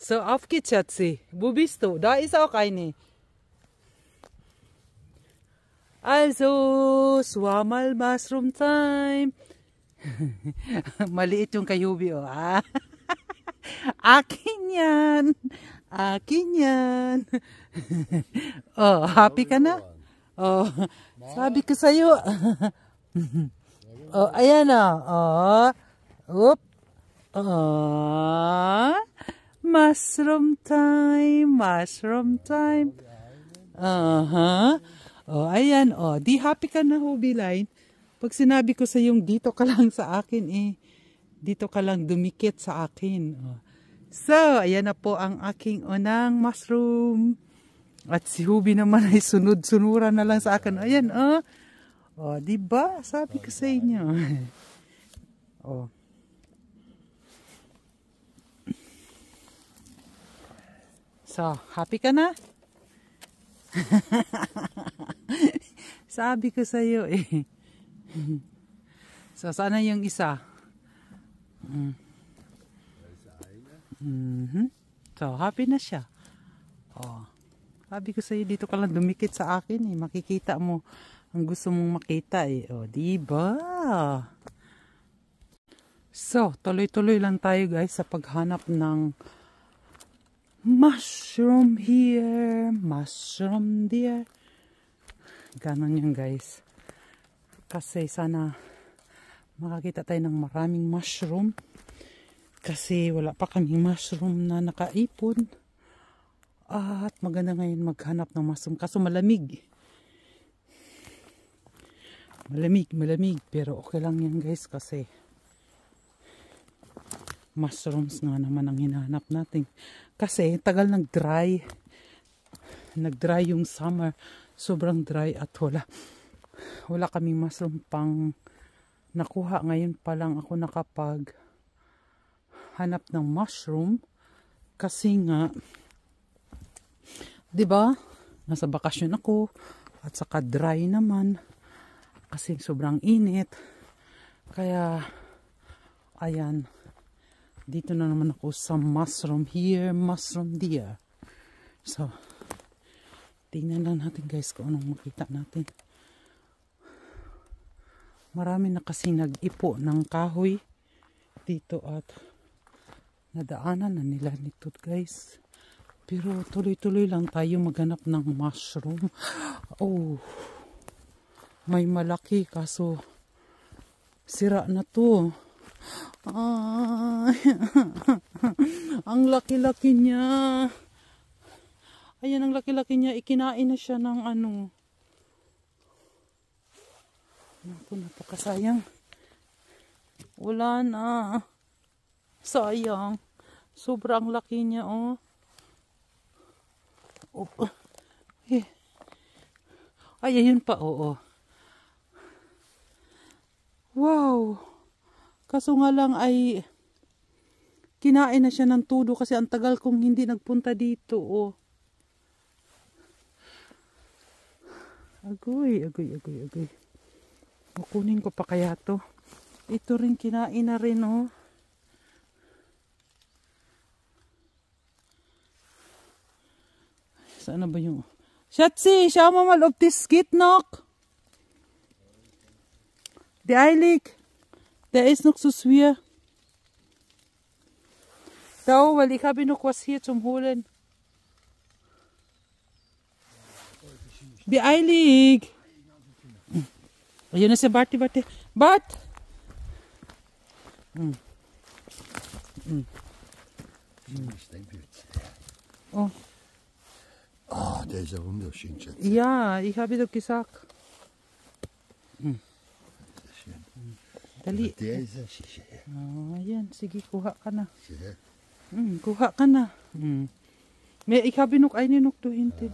So, auf geht's, Schatzi. Wo bist du? Da ist auch eine. Also, Swamal Mushroom Time. Maliit yung kayubi, oh. Ah. Akin yan. Akin yan. Oh, happy ka na? Oh, sabi ko sa'yo. Oh, ayan na. Oh. Oop. Oh. Mushroom time. Mushroom time. Oh, ayan. Oh, di happy ka na, Hobby Line. Pag sinabi ko sa yung dito ka lang sa akin, dito ka lang dumikit sa akin. Oh. So, ayan na po ang aking unang mushroom. At si Hubby naman ay sunod-sunuran na lang sa akin. Ayan, oh. Oh, diba? Sabi ko sa inyo. Oh. So, happy ka na? Sabi ko sa iyo eh. So, sana yung isa? So, happy na siya. Oh. Sabi ko sa iyo, dito ka lang dumikit sa akin eh. Makikita mo ang gusto mong makita eh. Oh, diba? So, tuloy-tuloy lang tayo guys sa paghanap ng mushroom here, mushroom there. Ganon yan guys. Kasi sana makakita tayo ng maraming mushroom. Kasi wala pa kaming mushroom na nakaipon. At maganda ngayon maghanap ng mushroom. Kaso malamig. Malamig. Pero okay lang yan guys kasi mushrooms nga naman ang hinahanap natin. Kasi tagal nag-dry. Nag-dry yung summer. Sobrang dry at wala kaming mushroom pang nakuha. Ngayon pa lang ako nakapag hanap ng mushroom. Kasi nga, 'di ba? Nasa bakasyon ako at saka dry naman kasi sobrang init. Kaya ayan, dito na naman ako sa mushroom here, mushroom there. So, tingnan lang natin guys kung anong makita natin. Marami na kasi nag-ipo ng kahoy dito at nadaanan na nila nito guys. Pero tuloy-tuloy lang tayo maghanap ng mushroom. Oh, may malaki kaso sira na to. Ay, ang laki-laki niya. Ayan, ang laki-laki niya. Ikinain na siya ng ano. Naku, napakasayang. Wala na. Sayang. Sobrang laki niya, oh. Oh. Ay, ayun pa, oo. Wow. Kaso nga lang ay kinain na siya ng todo kasi ang tagal kong hindi nagpunta dito, oh. Agoy. Kukunin ko pa kaya to. Ito rin kinain na rin, oh. Saan na ba yung... Schatzi, schau mal ob das geht noch. Der Eilig. Der ist noch so schwer. Da, weil ich habe noch was hier zum Holen. Beeilig! Ayun na siya, Barty. Bart! Oh. Oh, der ist ja wunderschön, Schatz. Ja, ich habe doch gesagt. Schön. Dali. Der ist ja sicher. Oh, ayan. Sige, kuha ka na. Sicher. Kuha ka na. Ich habe noch eine noch da hinten.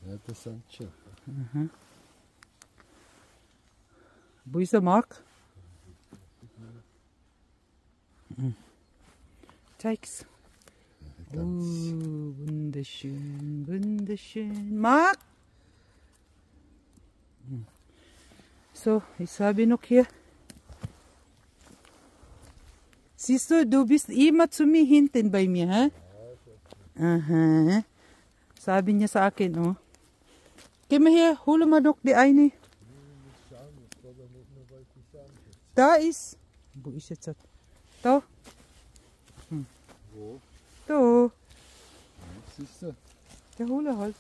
Ja, das sind schon. Wo ist der Mark? Zeig's. Wunderschön. Mark! So, ich habe noch hier. Siehst du, du bist immer zu mir hinten bei mir, hä? Sabi niya sa akin, oh. Kom her, hole manok die eine. Da is. Wo ist jetzt das? Da. Wo? Da. Siehst du? Der hole halt.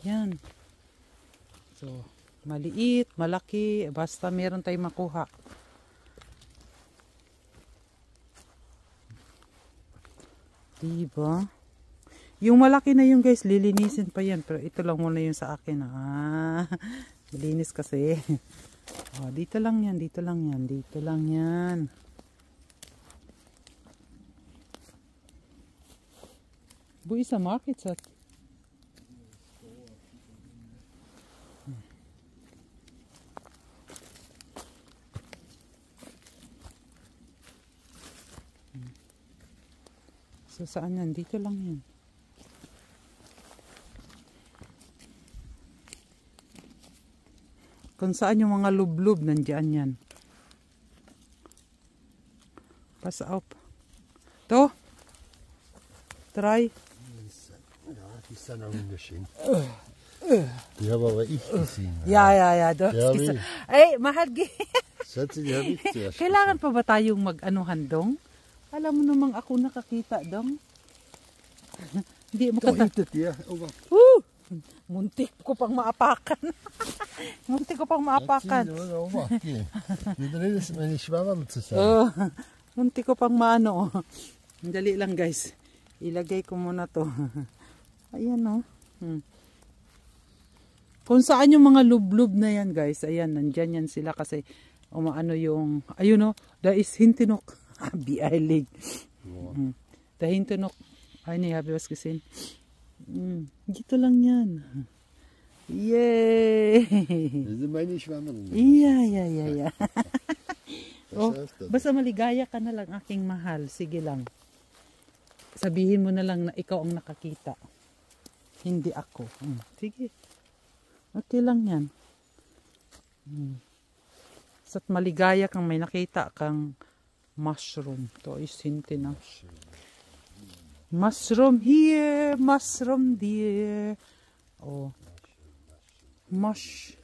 Ayan. So, maliit, malaki, basta meron tayong makuha. Diba? Yung malaki na yung guys, lilinisin pa yan. Pero ito lang muna yung sa akin. Malinis kasi. Oh, dito lang yan, dito lang yan, dito lang yan. Wo ist der Marktplatz? So, saan yan? Dito lang yan. Kung saan yung mga lublob, nandiyan yan. Pass up. To. Try. Ja, die ist dann auch wunderschön. Die habe aber ich gesehen. Ja. Ja, wie? Ay, mahal. Schatzi, die habe ich zuerst Kailangan pa ba tayong mag-anuhan dong? Alam mo namang ako nakakita dong. Hindi mo gesehen. Da kata. hinter dir. Oh, Muntik ko pang maapakan. Muntik ko pang maapakan. Wir drehen es meine Schwammerl zusammen. Oh, muntik ko pang maano. Dali lang guys. Ilagay ko muna to. Ayan o. Kung saan yung mga lublob na yan guys. Ayan, nandyan yan sila kasi umaano yung, ayun o, da is hintinok. Bialig. Da hintinok. Ay, ni habe was gesehen. Dito lang yan. Yay! Das sind meine Schwammerl. Yeah. Oh, basta maligaya ka na lang aking mahal. Sige lang. Sabihin mo na lang na ikaw ang nakakita. Hindi ako. Sige. Okay lang yan. Basta't maligaya kang may nakita kang mushroom. To is hinti na. Mushroom here, mushroom there. Oh. Mush.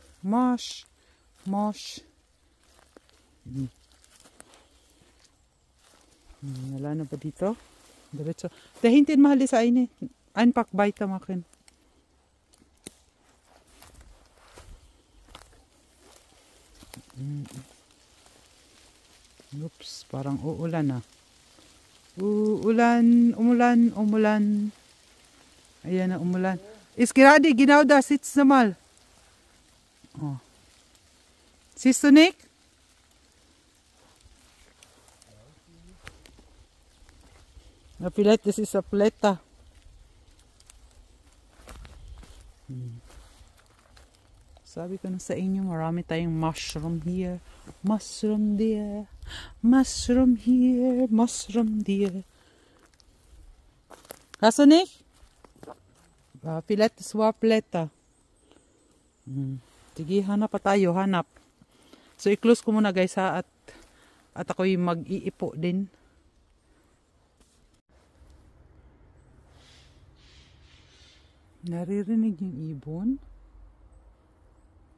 Wala na ba dito? Diretso. Dahintin mahal sa ini. Einpack weitermachen. Oops, parang uulan na. Umulan. Ayan na, umulan. Ist gerade genau da, sitzt du mal. Oh. Siehst du nicht? Na, vielleicht, das ist ein Blätter. Sabi ko na sa inyo, marami tayong mushroom here, mushroom there, mushroom here, mushroom there. Hast du nicht? Vielleicht das war Blätter. Sige, hanap pa tayo, hanap. So, i-close ko muna guys ha, at ako'y mag-iipo din. Naririnig yung ibon?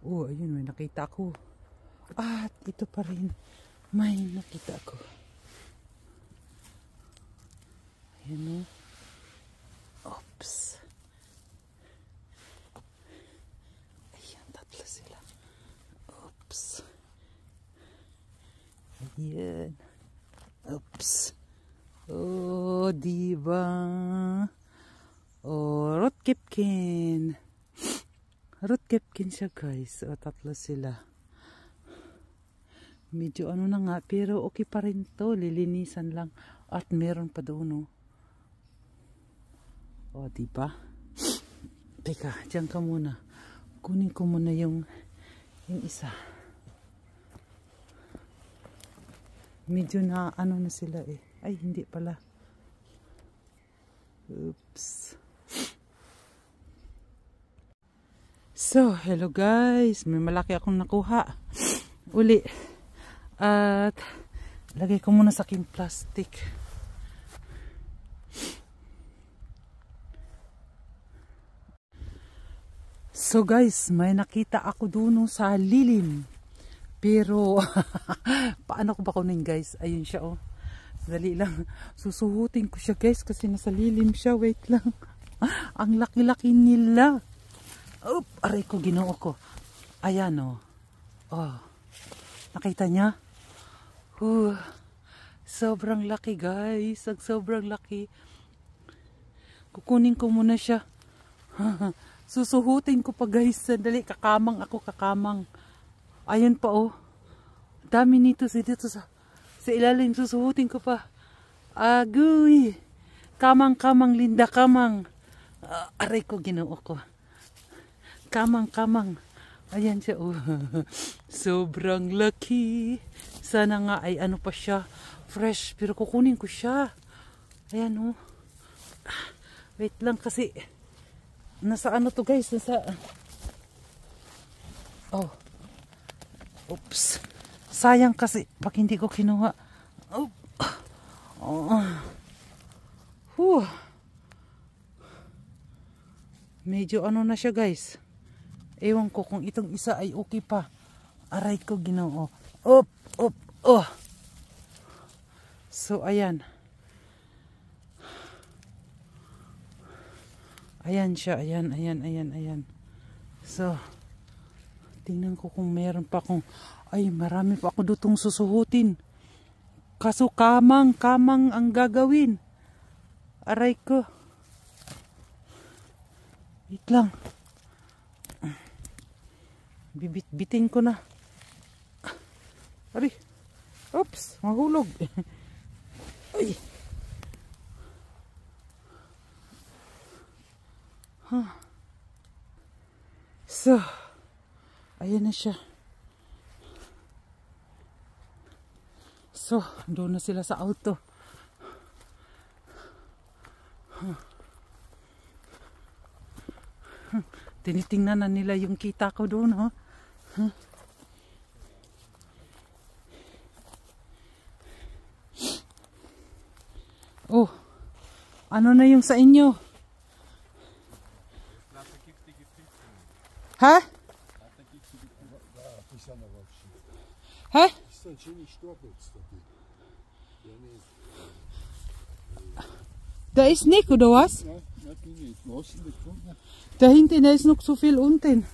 Oh, ayun, may nakita ko. At ito pa rin, may nakita ko. Ayan o. Oops. Ayan, tatlo sila. Oops. Ayan. Oops. Oh, diba? Oh, Rotkäppchen. Rotkäppchen siya guys. O, tatlo sila. Medyo ano na nga. Pero okay pa rin to. Lilinisan lang. At meron pa doon. O, diba? Teka, dyan ka muna. Kunin ko muna yung isa. Medyo na ano na sila eh. Ay, hindi pala. Oops. So, hello guys. May malaki akong nakuha. Uli. At lagay ko muna sa aking plastic. So guys, may nakita ako doon sa lilim. Pero paano ko ba kunin guys? Ayun siya oh. Dali lang. Susuhutin ko siya guys kasi nasa lilim siya. Wait lang. Ang laki-laki nila. Oh, aray ko, ginoo ko. Ayan oh. Oh. Nakita niya? Sobrang laki guys. Sobrang laki. Kukunin ko muna siya. Susuhutin ko pa guys. Sandali, kakamang ako, kakamang. Ayun pa oh. Dami nito dito sa ilalim. Susuhutin ko pa. Agoy. Kamang, kamang, Linda, kamang. Aray ko, ginoo ko. Kamang, kamang. Ayan siya oh. Sobrang laki. Sana nga ay ano pa siya. Fresh. Pero kukunin ko siya. Ayan oh. Wait lang kasi. Nasa ano to guys? Nasa. Oh. Oops. Sayang kasi. Bak hindi ko kinuha. Oh. Oh. Medyo ano na siya guys. Ewan ko kung itong isa ay okay pa. Aray ko ginoo. Op. Op. Oh. So ayan. Ayan siya. Ayan. So. Tingnan ko kung meron pa akong. Ay marami pa ako dutong susuhutin. Kaso kamang ang gagawin. Aray ko. Wait lang. Bibit-bitin ko na. Aray. Oops, mahulog. Ay. Huh. So, ayan na siya. So, doon na sila sa auto. Tinitingnan na nila yung kita ko doon, ha? Oh, ano na yung sa inyo? Ha? Ha? Da ist nicht, oder was? Da hinten ist noch so viel unten.